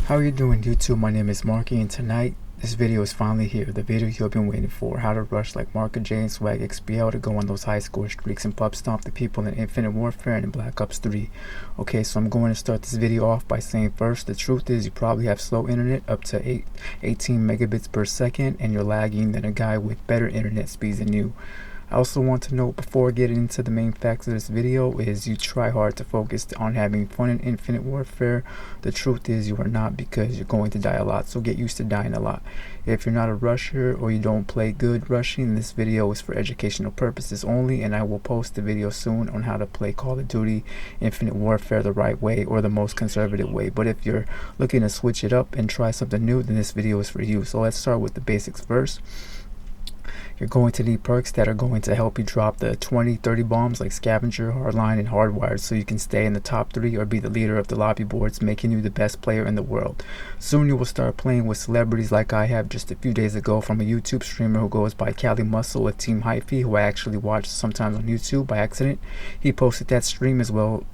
How are you doing, YouTube? My name is Marky, and tonight this video is finally here. The video you've been waiting for. How to rush like Marco J and Swag XPL to go on those high score streaks and pub stomp the people in Infinite Warfare and in Black Ops 3. Okay, so I'm going to start this video off by saying first, the truth is you probably have slow internet up to 18 megabits per second and you're lagging than a guy with better internet speeds than you. I also want to note before getting into the main facts of this video is you try hard to focus on having fun in Infinite Warfare. The truth is you are not, because you're going to die a lot, so get used to dying a lot. If you're not a rusher or you don't play good rushing, this video is for educational purposes only, and I will post a video soon on how to play Call of Duty Infinite Warfare the right way or the most conservative way. But if you're looking to switch it up and try something new, then this video is for you. So let's start with the basics first. You're going to need perks that are going to help you drop the 20-30 bombs like Scavenger, Hardline, and Hardwired, so you can stay in the top 3 or be the leader of the lobby boards, making you the best player in the world. Soon you will start playing with celebrities like I have just a few days ago from a YouTube streamer who goes by Cali Muscle with Team Hyphy, who I actually watch sometimes on YouTube by accident. He posted that stream as well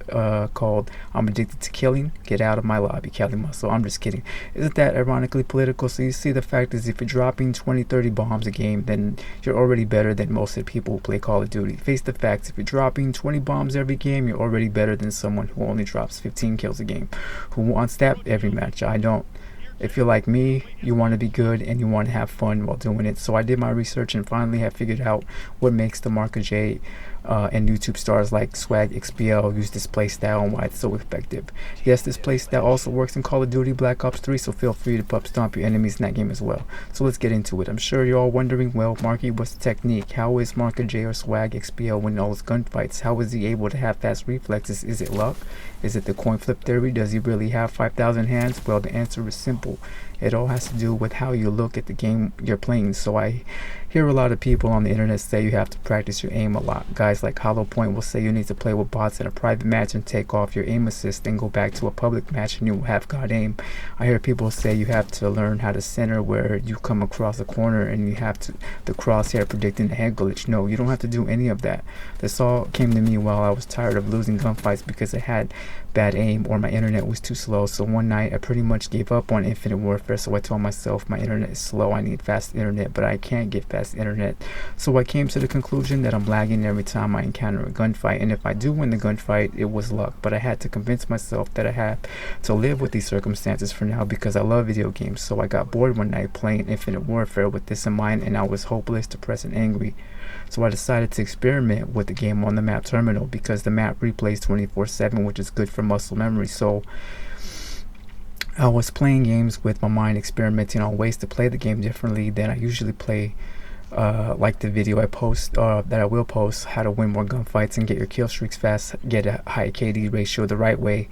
called I'm Addicted to Killing. Get out of my lobby, Cali Muscle. I'm just kidding. Isn't that ironically political? So you see, the fact is if you're dropping 20-30 bombs a game, then you're already better than most of the people who play Call of Duty. Face the facts, if you're dropping 20 bombs every game, you're already better than someone who only drops 15 kills a game. Who wants that every match? I don't. If you're like me, you want to be good and you want to have fun while doing it. So I did my research and finally have figured out what makes the Marco J and YouTube stars like Swag XPL use this playstyle and why it's so effective. Yes, this playstyle also works in Call of Duty Black Ops 3, so feel free to pub stomp your enemies in that game as well. So let's get into it. I'm sure you're all wondering, well, Marky, what's the technique? How is Marco J or Swag XPL winning all his gunfights? How is he able to have fast reflexes? Is it luck? Is it the coin flip theory? Does he really have 5,000 hands? Well, the answer is simple. It all has to do with how you look at the game you're playing. So I hear a lot of people on the internet say you have to practice your aim a lot. Guys like Hollow Point will say you need to play with bots in a private match and take off your aim assist, then go back to a public match and you will have god aim. I hear people say you have to learn how to center where you come across a corner and you have to the crosshair predicting the head glitch. No, you don't have to do any of that. This all came to me while I was tired of losing gunfights because I had bad aim or my internet was too slow. So one night I pretty much gave up on Infinite Warfare, so I told myself my internet is slow, I need fast internet, but I can't get fast internet. So I came to the conclusion that I'm lagging every time I encounter a gunfight, and if I do win the gunfight, it was luck. But I had to convince myself that I have to live with these circumstances for now because I love video games. So I got bored one night playing Infinite Warfare with this in mind, and I was hopeless, depressed, and angry. So I decided to experiment with the game on the map terminal because the map replays 24/7, which is good for muscle memory. So I was playing games with my mind, experimenting on ways to play the game differently than I usually play. Like the video I post, that I will post, how to win more gunfights and get your kill streaks fast, get a high KD ratio the right way,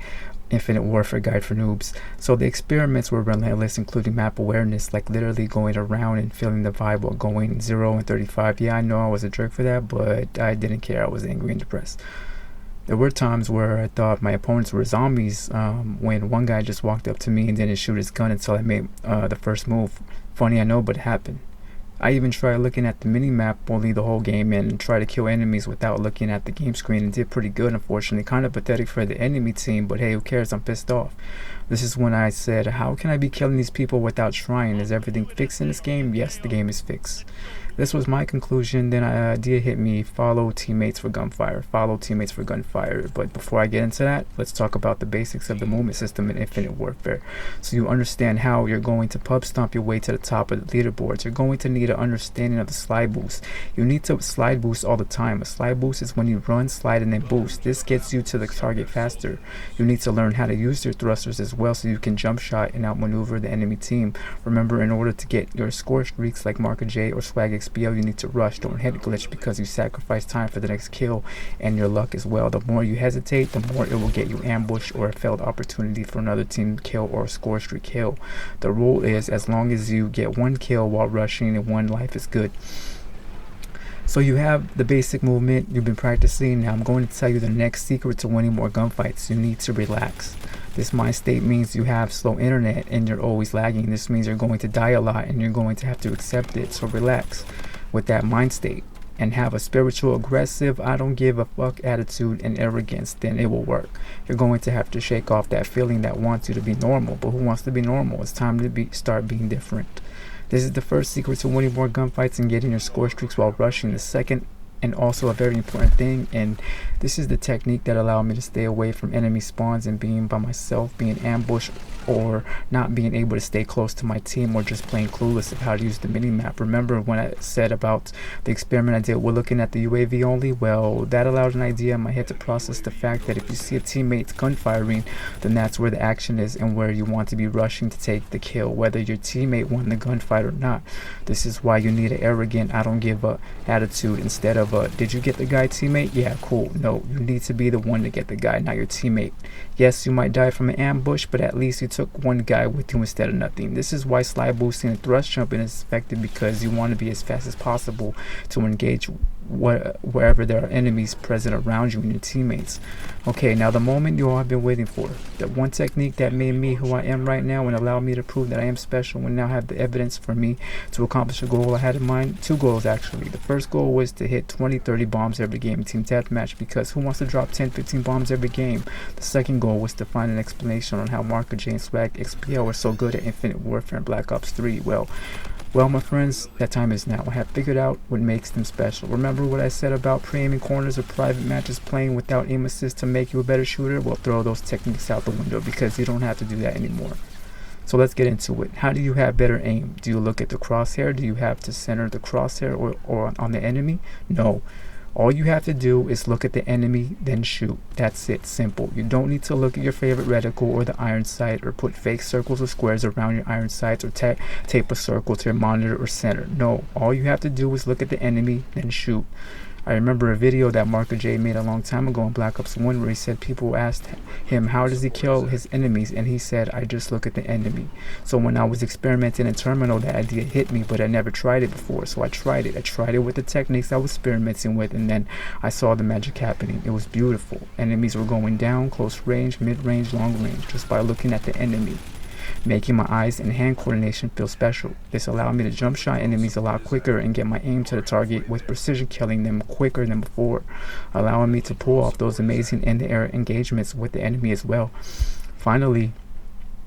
Infinite Warfare guide for noobs. So the experiments were relentless, including map awareness, like literally going around and feeling the vibe while going 0 and 35. Yeah, I know I was a jerk for that, but I didn't care. I was angry and depressed. There were times where I thought my opponents were zombies when one guy just walked up to me and didn't shoot his gun until I made the first move. Funny, I know, but it happened. I even tried looking at the mini-map only the whole game and try to kill enemies without looking at the game screen and did pretty good, unfortunately. Kind of pathetic for the enemy team, but hey, who cares? I'm pissed off. This is when I said, how can I be killing these people without trying? Is everything fixed in this game? Yes, the game is fixed. This was my conclusion. Then an idea hit me: follow teammates for gunfire. Follow teammates for gunfire. But before I get into that, let's talk about the basics of the movement system in Infinite Warfare, so you understand how you're going to pub stomp your way to the top of the leaderboards. You're going to need an understanding of the slide boost. You need to slide boost all the time. A slide boost is when you run, slide, and then boost. This gets you to the target faster. You need to learn how to use your thrusters as well, so you can jump shot and outmaneuver the enemy team. Remember, in order to get your score streaks like Marco J or Swag XPL, you need to rush, don't head glitch, because you sacrifice time for the next kill and your luck as well. The more you hesitate, the more it will get you ambushed or a failed opportunity for another team kill or a score streak kill. The rule is as long as you get one kill while rushing and one life is good. So you have the basic movement you've been practicing. Now I'm going to tell you the next secret to winning more gunfights. You need to relax. This mind state means you have slow internet and you're always lagging. This means you're going to die a lot and you're going to have to accept it. So relax with that mind state. and have a spiritual, aggressive, I don't give a fuck attitude and arrogance, then it will work. You're going to have to shake off that feeling that wants you to be normal. But who wants to be normal? It's time to start being different. This is the first secret to winning more gunfights and getting your score streaks while rushing. The second, and also a very important thing, and this is the technique that allowed me to stay away from enemy spawns and being by myself, being ambushed, or not being able to stay close to my team, or just plain clueless of how to use the mini-map. Remember when I said about the experiment I did with looking at the UAV only? Well, that allowed an idea in my head to process the fact that if you see a teammate's gunfiring, then that's where the action is and where you want to be rushing to take the kill, whether your teammate won the gunfight or not. This is why you need an arrogant, I don't give a attitude instead of a, did you get the guy, teammate? Yeah, cool. No, you need to be the one to get the guy, not your teammate. Yes, you might die from an ambush, but at least you took one guy with you instead of nothing. This is why slide boosting and thrust jumping is effective, because you want to be as fast as possible to engage wherever there are enemies present around you and your teammates. Okay, now the moment you all have been waiting for. The one technique that made me who I am right now and allowed me to prove that I am special and now have the evidence for me to accomplish a goal I had in mind. Two goals actually. The first goal was to hit 20-30 bombs every game in team deathmatch, because who wants to drop 10-15 bombs every game? The second goal was to find an explanation on how Marker J and Swag XPL were so good at Infinite Warfare and Black Ops 3. Well, my friends, that time is now. I have figured out what makes them special. Remember what I said about pre-aiming corners or private matches playing without aim assist to make you a better shooter? Well, throw those techniques out the window, because you don't have to do that anymore. So let's get into it. How do you have better aim? Do you look at the crosshair? Do you have to center the crosshair or on the enemy? No. All you have to do is look at the enemy, then shoot. That's it. Simple. You don't need to look at your favorite reticle or the iron sight, or put fake circles or squares around your iron sights, or tape a circle to your monitor or center. No. All you have to do is look at the enemy, then shoot. I remember a video that Marker J made a long time ago in Black Ops 1 where he said people asked him how does he kill his enemies, and he said, I just look at the enemy. So when I was experimenting in Terminal, that idea hit me, but I never tried it before. So I tried it. I tried it with the techniques I was experimenting with, and then I saw the magic happening. It was beautiful. Enemies were going down, close range, mid-range, long range, just by looking at the enemy, making my eyes and hand coordination feel special. This allowed me to jump shot enemies a lot quicker and get my aim to the target with precision, killing them quicker than before, allowing me to pull off those amazing in-the-air engagements with the enemy as well. Finally,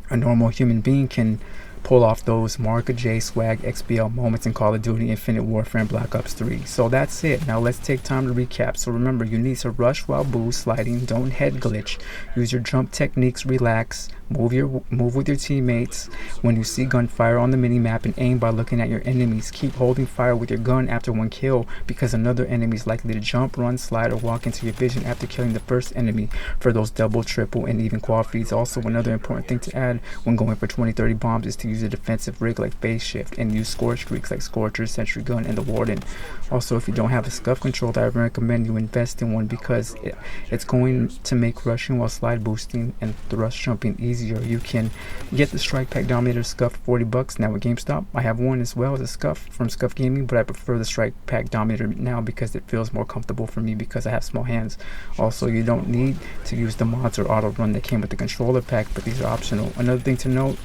a normal human being can pull off those Marker J Swag XPL moments in Call of Duty, Infinite Warfare, and Black Ops 3. So that's it. Now let's take time to recap. So remember, you need to rush while boost sliding, don't head glitch, use your jump techniques, relax, move with your teammates when you see gunfire on the mini-map, and aim by looking at your enemies. Keep holding fire with your gun after one kill, because another enemy is likely to jump, run, slide, or walk into your vision after killing the first enemy for those double, triple, and even quad feeds. Also, another important thing to add when going for 20-30 bombs is to use a defensive rig like phase shift, and use score streaks like Scorcher, Sentry Gun, and the Warden. Also, if you don't have a scuf controller, I recommend you invest in one, because it's going to make rushing while slide boosting and thrust jumping easier. You can get the Strike Pack Dominator scuf for $40 now at GameStop. I have one as well as a scuf from Scuf Gaming, but I prefer the Strike Pack Dominator now because it feels more comfortable for me because I have small hands. Also, you don't need to use the mods or auto run that came with the controller pack, but these are optional. Another thing to note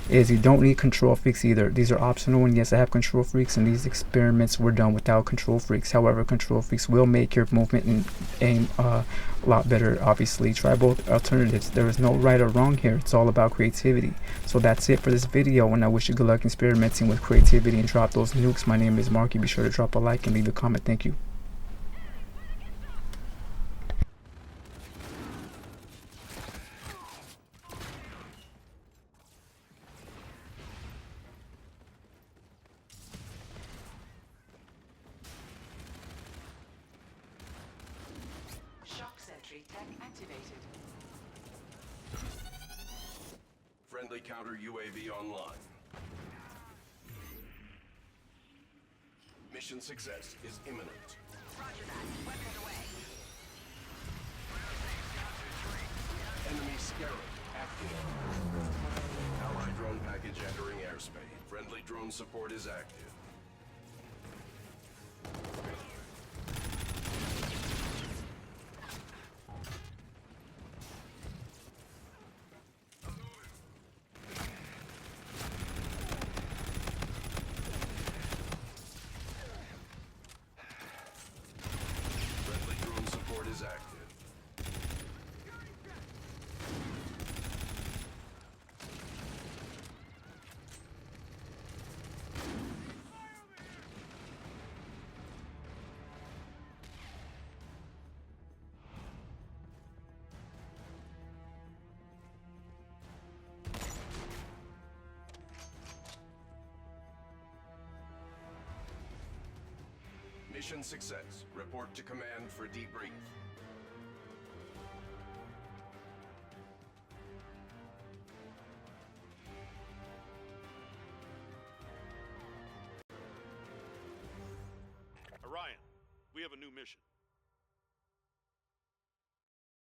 is you don't need control freaks either. These are optional, and yes, I have control freaks, and these experiments were done without control freaks. However, control freaks will make your movement and aim a lot better. Obviously, try both alternatives. There is no right or wrong here. It's all about creativity. So that's it for this video, and I wish you good luck experimenting with creativity and drop those nukes. My name is Marky. Be sure to drop a like and leave a comment. Thank you. Tech activated. Friendly counter UAV online. Mission success is imminent. Roger that. Weapons away. Enemy Scarab active. Allied drone package entering airspace. Friendly drone support is active. Mission success. Report to command for debrief. Orion, we have a new mission.